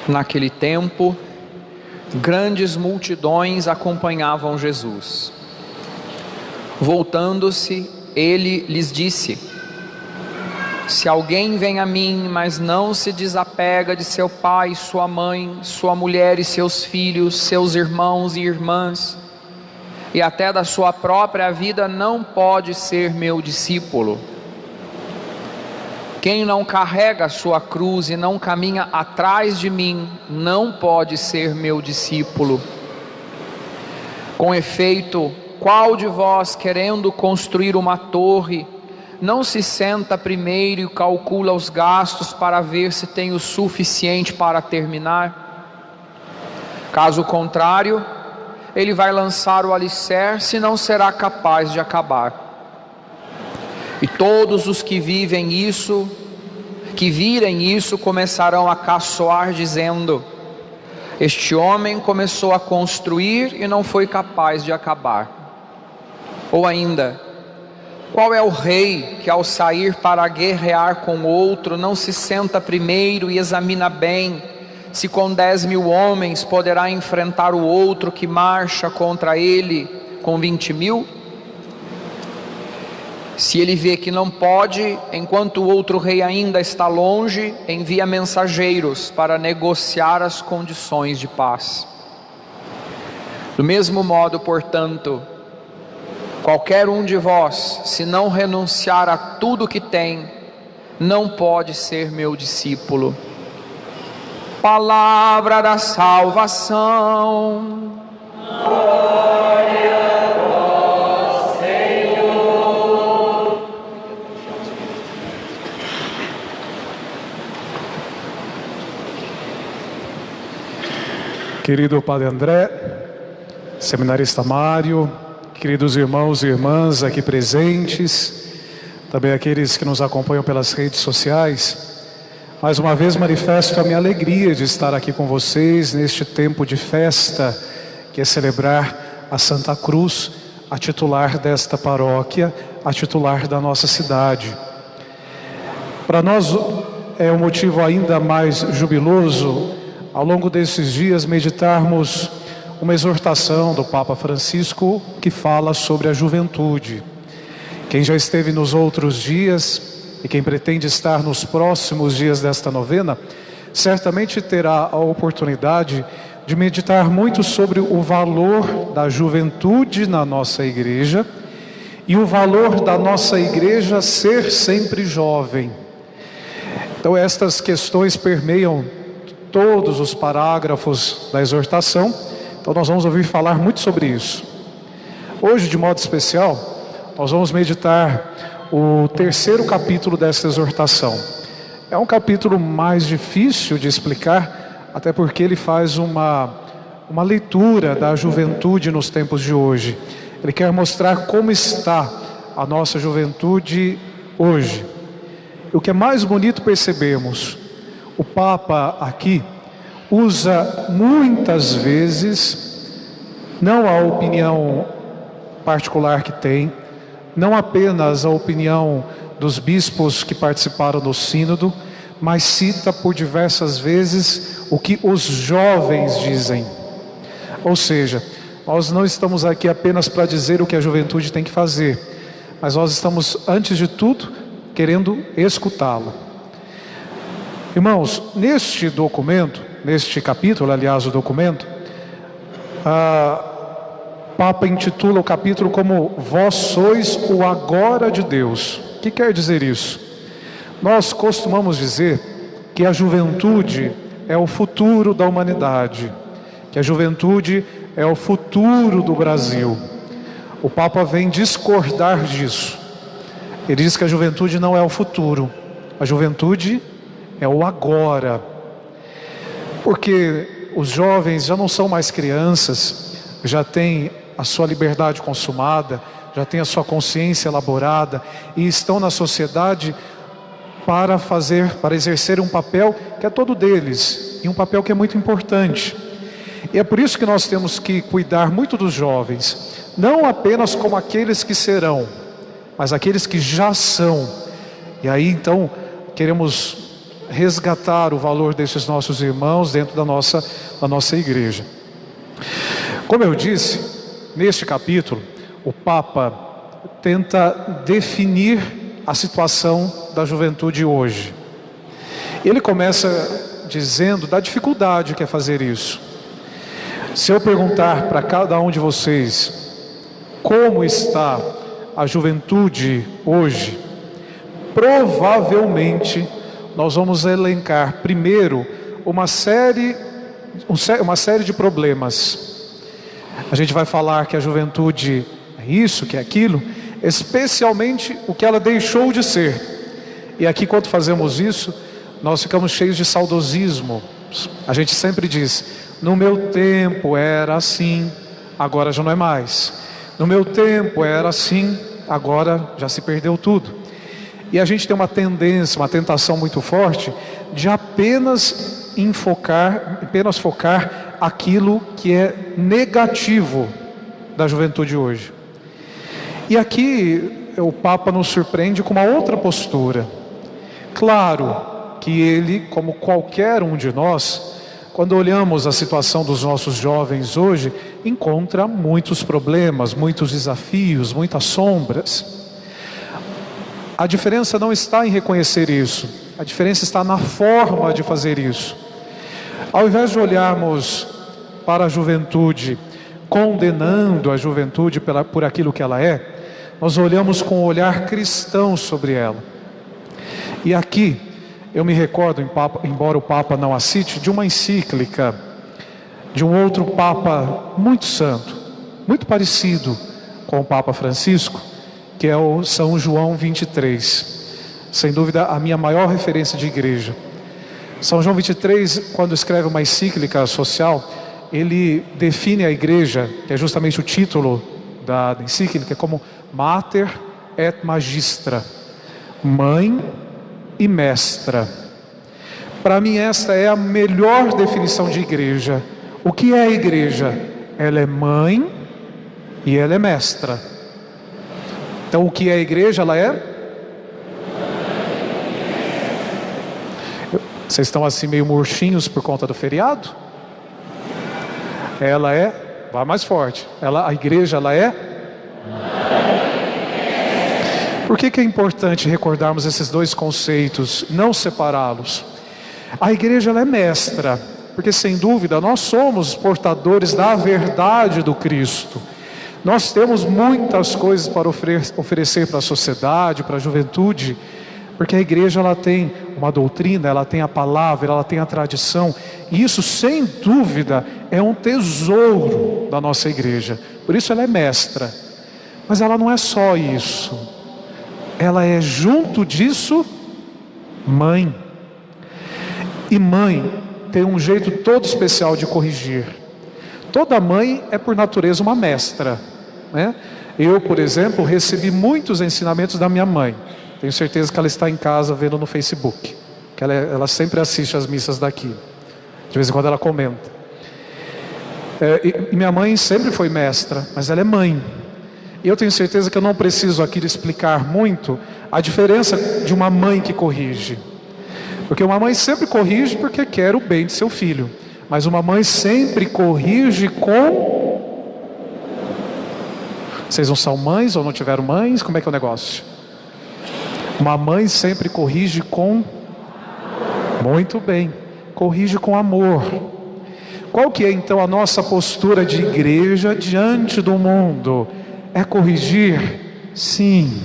Naquele tempo, grandes multidões acompanhavam Jesus. Voltando-se, ele lhes disse: se alguém vem a mim, mas não se desapega de seu pai, sua mãe, sua mulher e seus filhos, seus irmãos e irmãs, e até da sua própria vida, não pode ser meu discípulo. Quem não carrega a sua cruz e não caminha atrás de mim, não pode ser meu discípulo. Com efeito, qual de vós, querendo construir uma torre, não se senta primeiro e calcula os gastos para ver se tem o suficiente para terminar? Caso contrário, ele vai lançar o alicerce e não será capaz de acabar. E todos os que virem isso, começarão a caçoar, dizendo: este homem começou a construir e não foi capaz de acabar. Ou ainda: qual é o rei que, ao sair para guerrear com outro, não se senta primeiro e examina bem se com 10.000 homens poderá enfrentar o outro que marcha contra ele com 20.000? Se ele vê que não pode, enquanto o outro rei ainda está longe, envia mensageiros para negociar as condições de paz. Do mesmo modo, portanto, qualquer um de vós, se não renunciar a tudo que tem, não pode ser meu discípulo. Palavra da salvação. Glória a vós, Senhor. Querido Padre André, seminarista Mário, queridos irmãos e irmãs aqui presentes, também aqueles que nos acompanham pelas redes sociais, mais uma vez manifesto a minha alegria de estar aqui com vocês neste tempo de festa, que é celebrar a Santa Cruz, a titular desta paróquia, a titular da nossa cidade. Para nós é um motivo ainda mais jubiloso, ao longo desses dias, meditarmos uma exortação do Papa Francisco que fala sobre a juventude. Quem já esteve nos outros dias e quem pretende estar nos próximos dias desta novena, certamente terá a oportunidade de meditar muito sobre o valor da juventude na nossa igreja e o valor da nossa igreja ser sempre jovem. Então estas questões permeiam todos os parágrafos da exortação, então nós vamos ouvir falar muito sobre isso. Hoje, de modo especial, nós vamos meditar o terceiro capítulo desta exortação. É um capítulo mais difícil de explicar, até porque ele faz uma leitura da juventude nos tempos de hoje. Ele quer mostrar como está a nossa juventude hoje. E o que é mais bonito percebemos, o Papa aqui usa muitas vezes, não a opinião particular que tem, não apenas a opinião dos bispos que participaram do sínodo, mas cita por diversas vezes o que os jovens dizem. Ou seja, nós não estamos aqui apenas para dizer o que a juventude tem que fazer, mas nós estamos, antes de tudo, querendo escutá-la. Irmãos, neste documento, neste capítulo, aliás, o documento, Papa intitula o capítulo como Vós sois o agora de Deus. O que quer dizer isso? Nós costumamos dizer que a juventude é o futuro da humanidade, que a juventude é o futuro do Brasil. O Papa vem discordar disso. Ele diz que a juventude não é o futuro, a juventude é o agora. Porque os jovens já não são mais crianças, já têm a sua liberdade consumada, já têm a sua consciência elaborada e estão na sociedade para exercer um papel que é todo deles, e um papel que é muito importante. E é por isso que nós temos que cuidar muito dos jovens, não apenas como aqueles que serão, mas aqueles que já são. E aí então queremos resgatar o valor desses nossos irmãos dentro da nossa igreja. Como eu disse, neste capítulo, o Papa tenta definir a situação da juventude hoje. Ele começa dizendo da dificuldade que é fazer isso. Se eu perguntar para cada um de vocês como está a juventude hoje, provavelmente nós vamos elencar primeiro uma série de problemas. A gente vai falar que a juventude é isso, que é aquilo, especialmente o que ela deixou de ser. E aqui, quando fazemos isso, nós ficamos cheios de saudosismo. A gente sempre diz: no meu tempo era assim, agora já não é mais. No meu tempo era assim, agora já se perdeu tudo. E a gente tem uma tendência, uma tentação muito forte de apenas focar aquilo que é negativo da juventude hoje. E aqui o Papa nos surpreende com uma outra postura. Claro que ele, como qualquer um de nós, quando olhamos a situação dos nossos jovens hoje, encontra muitos problemas, muitos desafios, muitas sombras. A diferença não está em reconhecer isso, a diferença está na forma de fazer isso. Ao invés de olharmos para a juventude, condenando a juventude por aquilo que ela é, nós olhamos com um olhar cristão sobre ela. E aqui, eu me recordo, embora o Papa não a cite, de uma encíclica de um outro Papa muito santo, muito parecido com o Papa Francisco, que é o São João 23, sem dúvida a minha maior referência de igreja. São João 23, quando escreve uma encíclica social, ele define a igreja, que é justamente o título da encíclica, como Mater et Magistra, mãe e mestra. Para mim esta é a melhor definição de igreja. O que é a igreja? Ela é mãe e ela é mestra. Então, o que é a igreja? Ela é? Vocês estão assim meio murchinhos por conta do feriado? Ela é? Vai mais forte. A igreja, ela é? Por que é importante recordarmos esses dois conceitos, não separá-los? A igreja, ela é mestra, porque sem dúvida nós somos portadores da verdade do Cristo. Nós temos muitas coisas para oferecer para a sociedade, para a juventude, porque a igreja ela tem uma doutrina, ela tem a palavra, ela tem a tradição, e isso sem dúvida é um tesouro da nossa igreja. Por isso ela é mestra, mas ela não é só isso, ela é junto disso mãe. E mãe tem um jeito todo especial de corrigir. Toda mãe é por natureza uma mestra, né? Eu, por exemplo, recebi muitos ensinamentos da minha mãe. Tenho certeza que ela está em casa vendo no Facebook, que ela sempre assiste as missas daqui. De vez em quando ela comenta. E minha mãe sempre foi mestra, mas ela é mãe. E eu tenho certeza que eu não preciso aqui explicar muito a diferença de uma mãe que corrige. Porque uma mãe sempre corrige porque quer o bem de seu filho. Mas uma mãe sempre corrige com... Vocês não são mães ou não tiveram mães? Como é que é o negócio? Uma mãe sempre corrige com... Muito bem. Corrige com amor. Qual que é então a nossa postura de igreja diante do mundo? É corrigir? Sim.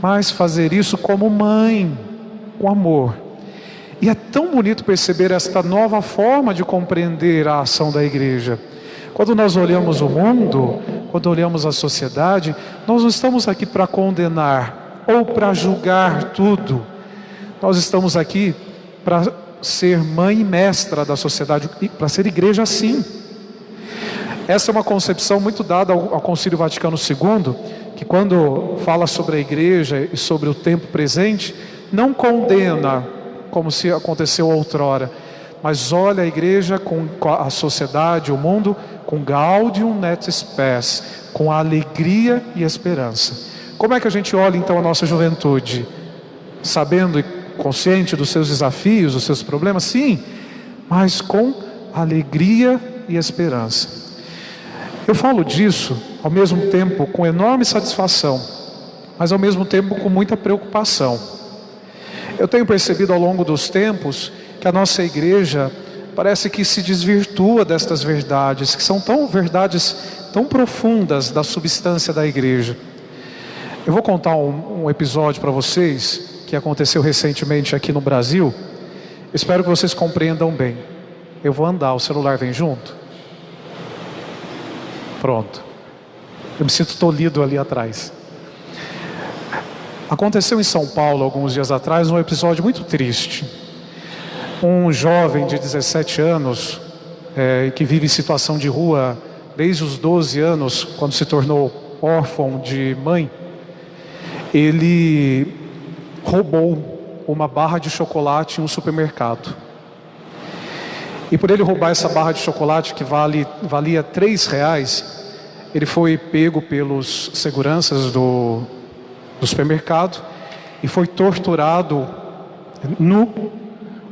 Mas fazer isso como mãe, com amor. E é tão bonito perceber esta nova forma de compreender a ação da igreja. Quando nós olhamos o mundo, quando olhamos a sociedade, nós não estamos aqui para condenar ou para julgar tudo. Nós estamos aqui para ser mãe e mestra da sociedade, para ser igreja sim. Essa é uma concepção muito dada ao Concílio Vaticano II, que quando fala sobre a igreja e sobre o tempo presente, não condena como se aconteceu outrora, mas olha a igreja com a sociedade, o mundo, com gaudium et spes, com alegria e esperança. Como é que a gente olha então a nossa juventude? Sabendo consciente dos seus desafios, dos seus problemas, sim, mas com alegria e esperança. Eu falo disso ao mesmo tempo com enorme satisfação, mas ao mesmo tempo com muita preocupação. Eu tenho percebido ao longo dos tempos que a nossa igreja parece que se desvirtua destas verdades, que são verdades tão profundas da substância da igreja. Eu vou contar um episódio para vocês que aconteceu recentemente aqui no Brasil. Espero que vocês compreendam bem. Eu vou andar, o celular vem junto? Pronto. Eu me sinto tolhido ali atrás. Aconteceu em São Paulo, alguns dias atrás, um episódio muito triste. Um jovem de 17 anos, que vive em situação de rua desde os 12 anos, quando se tornou órfão de mãe, ele roubou uma barra de chocolate em um supermercado. E por ele roubar essa barra de chocolate que valia R$3, ele foi pego pelos seguranças do supermercado e foi torturado nu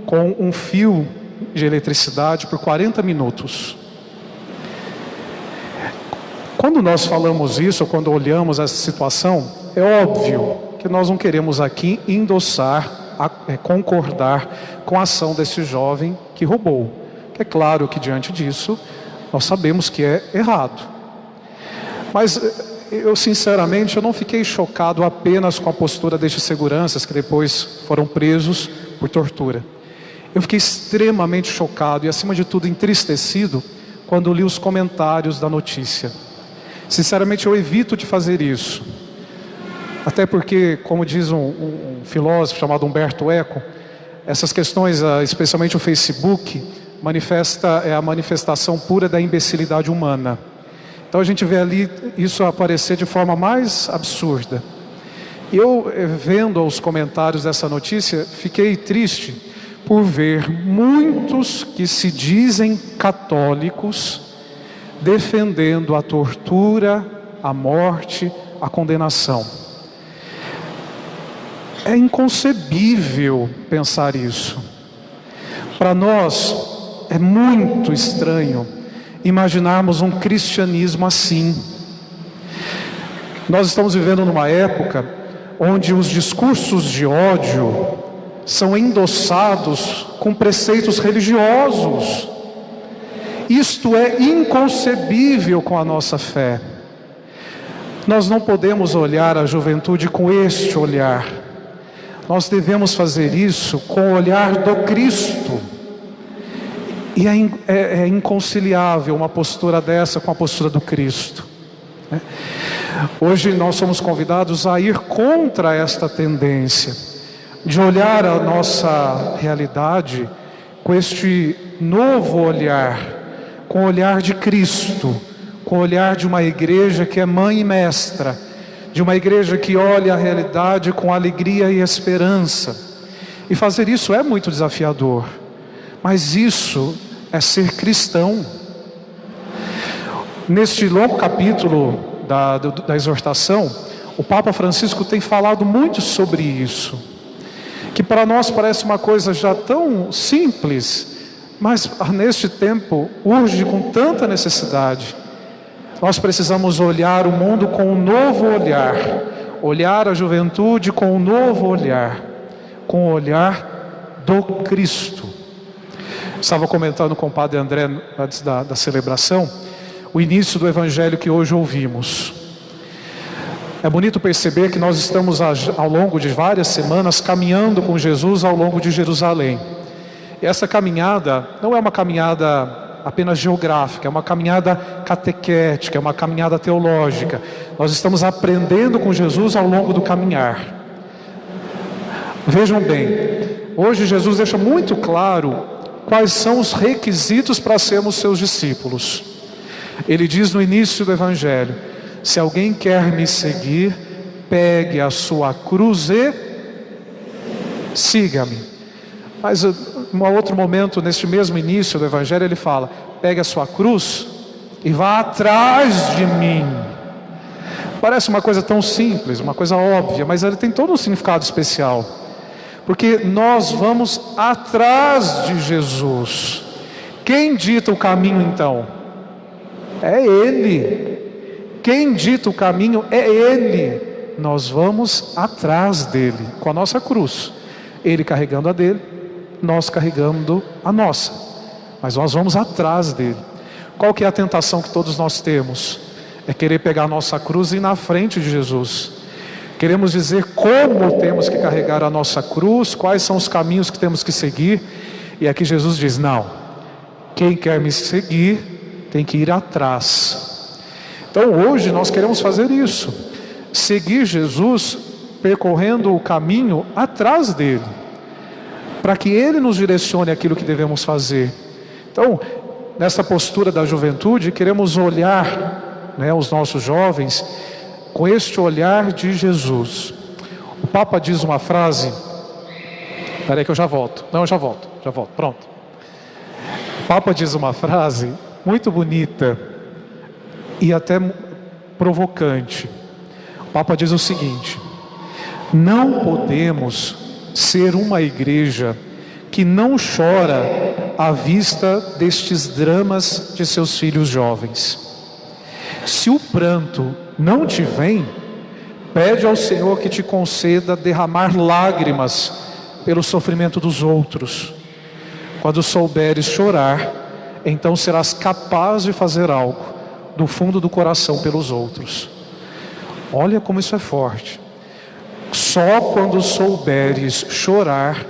com um fio de eletricidade por 40 minutos. Quando nós falamos isso, quando olhamos essa situação, é óbvio que nós não queremos aqui endossar, concordar com a ação desse jovem que roubou. É claro que diante disso, nós sabemos que é errado. Mas eu sinceramente, eu não fiquei chocado apenas com a postura destes seguranças que depois foram presos por tortura. Eu fiquei extremamente chocado e, acima de tudo, entristecido quando li os comentários da notícia. Sinceramente, eu evito de fazer isso. Até porque, como diz um filósofo chamado Humberto Eco, essas questões, especialmente o Facebook, é a manifestação pura da imbecilidade humana. Então a gente vê ali isso aparecer de forma mais absurda. Eu, vendo os comentários dessa notícia, fiquei triste por ver muitos que se dizem católicos defendendo a tortura, a morte, a condenação. É inconcebível pensar isso. Para nós é muito estranho imaginarmos um cristianismo assim. Nós estamos vivendo numa época onde os discursos de ódio são endossados com preceitos religiosos. Isto é inconcebível com a nossa fé. Nós não podemos olhar a juventude com este olhar. Nós devemos fazer isso com o olhar do Cristo. E é inconciliável uma postura dessa com a postura do Cristo. Hoje nós somos convidados a ir contra esta tendência, de olhar a nossa realidade com este novo olhar, com o olhar de Cristo, com o olhar de uma igreja que é mãe e mestra, de uma igreja que olha a realidade com alegria e esperança. E fazer isso é muito desafiador, mas isso é ser cristão. Neste longo capítulo da exortação, o Papa Francisco tem falado muito sobre isso, que para nós parece uma coisa já tão simples, mas neste tempo urge com tanta necessidade. Nós precisamos olhar o mundo com um novo olhar, olhar a juventude com um novo olhar, com o olhar do Cristo. Estava comentando com o Padre André antes da celebração o início do Evangelho que hoje ouvimos. É bonito perceber que nós estamos ao longo de várias semanas caminhando com Jesus ao longo de Jerusalém. E essa caminhada não é uma caminhada apenas geográfica, é uma caminhada catequética, é uma caminhada teológica. Nós estamos aprendendo com Jesus ao longo do caminhar. Vejam bem, hoje Jesus deixa muito claro quais são os requisitos para sermos seus discípulos. Ele diz no início do Evangelho: se alguém quer me seguir, pegue a sua cruz e siga-me. Mas em um outro momento, neste mesmo início do Evangelho, ele fala: pegue a sua cruz e vá atrás de mim. Parece uma coisa tão simples, uma coisa óbvia, mas ele tem todo um significado especial. Porque nós vamos atrás de Jesus. Quem dita o caminho então? É Ele. Quem dita o caminho é Ele. Nós vamos atrás dele, com a nossa cruz. Ele carregando a dele, nós carregando a nossa. Mas nós vamos atrás dele. Qual que é a tentação que todos nós temos? É querer pegar a nossa cruz e ir na frente de Jesus. Queremos dizer como temos que carregar a nossa cruz, quais são os caminhos que temos que seguir. E aqui Jesus diz, não, quem quer me seguir tem que ir atrás. Então hoje nós queremos fazer isso, seguir Jesus percorrendo o caminho atrás dele, para que ele nos direcione aquilo que devemos fazer. Então, nessa postura da juventude, queremos olhar, os nossos jovens com este olhar de Jesus. O Papa diz uma frase, espera aí que eu já volto, já volto, pronto. O Papa diz uma frase muito bonita e até provocante. O Papa diz o seguinte: não podemos ser uma igreja que não chora à vista destes dramas de seus filhos jovens. Se o pranto não te vem, pede ao Senhor que te conceda derramar lágrimas pelo sofrimento dos outros. Quando souberes chorar, então serás capaz de fazer algo do fundo do coração pelos outros. Olha como isso é forte. Só quando souberes chorar,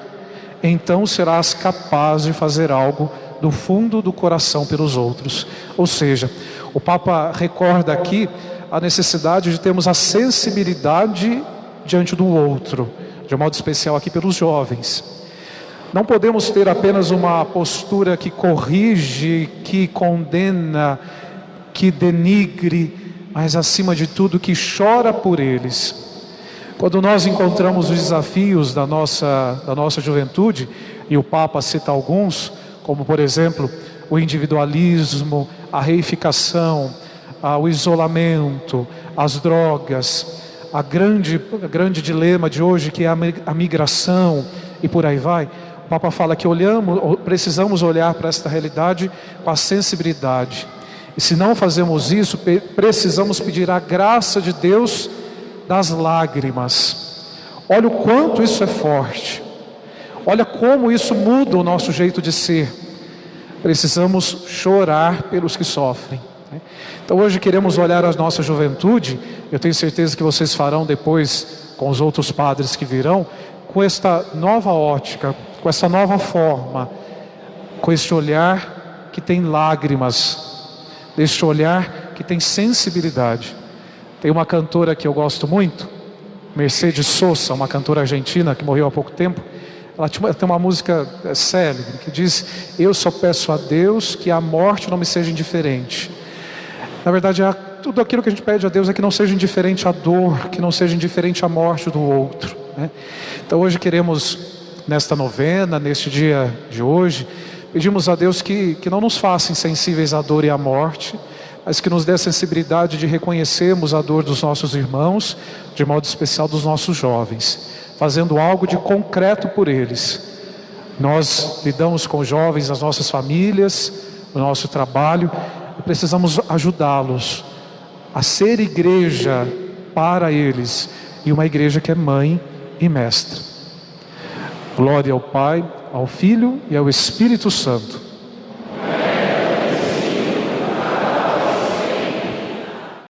então serás capaz de fazer algo do fundo do coração pelos outros. Ou seja, o Papa recorda aqui a necessidade de termos a sensibilidade diante do outro, de um modo especial aqui pelos jovens. Não podemos ter apenas uma postura que corrige, que condena, que denigre, mas acima de tudo que chora por eles. Quando nós encontramos os desafios da nossa juventude, e o Papa cita alguns, como por exemplo o individualismo, a reificação, o isolamento, as drogas, a grande dilema de hoje que é a migração e por aí vai. O Papa fala que precisamos olhar para esta realidade com a sensibilidade. E se não fazemos isso, precisamos pedir a graça de Deus das lágrimas. Olha o quanto isso é forte. Olha como isso muda o nosso jeito de ser. Precisamos chorar pelos que sofrem. Então hoje queremos olhar a nossa juventude. Eu tenho certeza que vocês farão depois com os outros padres que virão, com esta nova ótica, com essa nova forma, com este olhar que tem lágrimas, este olhar que tem sensibilidade. Tem uma cantora que eu gosto muito, Mercedes Sosa, uma cantora argentina que morreu há pouco tempo. Ela tem uma música célebre que diz: eu só peço a Deus que a morte não me seja indiferente. Na verdade, tudo aquilo que a gente pede a Deus é que não seja indiferente a dor, que não seja indiferente a morte do outro, Então hoje queremos, nesta novena, neste dia de hoje, pedimos a Deus que não nos faça insensíveis à dor e à morte, mas que nos dê a sensibilidade de reconhecermos a dor dos nossos irmãos, de modo especial dos nossos jovens, fazendo algo de concreto por eles. Nós lidamos com jovens nas nossas famílias, no nosso trabalho, e precisamos ajudá-los a ser igreja para eles, e uma igreja que é mãe e mestra. Glória ao Pai, ao Filho e ao Espírito Santo,